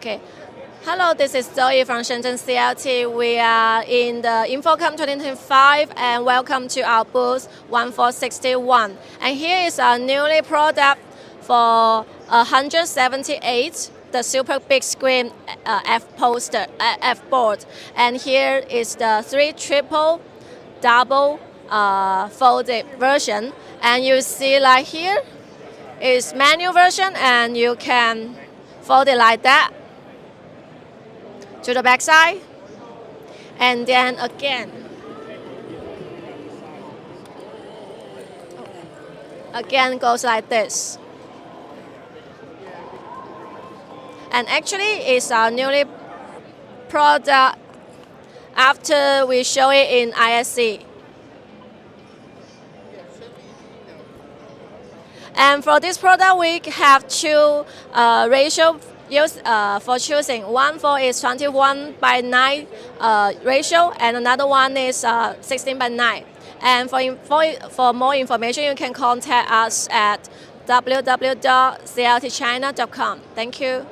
Okay. Hello, this is Zoe from Shenzhen CLT. We are in the InfoComm 2025 and welcome to our booth 1461. And here is our newly product for 178, the super big screen F board. And here is the 3 triple double folded version. And you see like here is manual version and you can fold it like that to the back side, and then again goes like this. And actually it's our newly product after we show it in ISC. And for this product we have 2 ratio used for choosing. One is 21:9 ratio, and another one is 16:9. And for more information, you can contact us at www.cltchina.com. Thank you.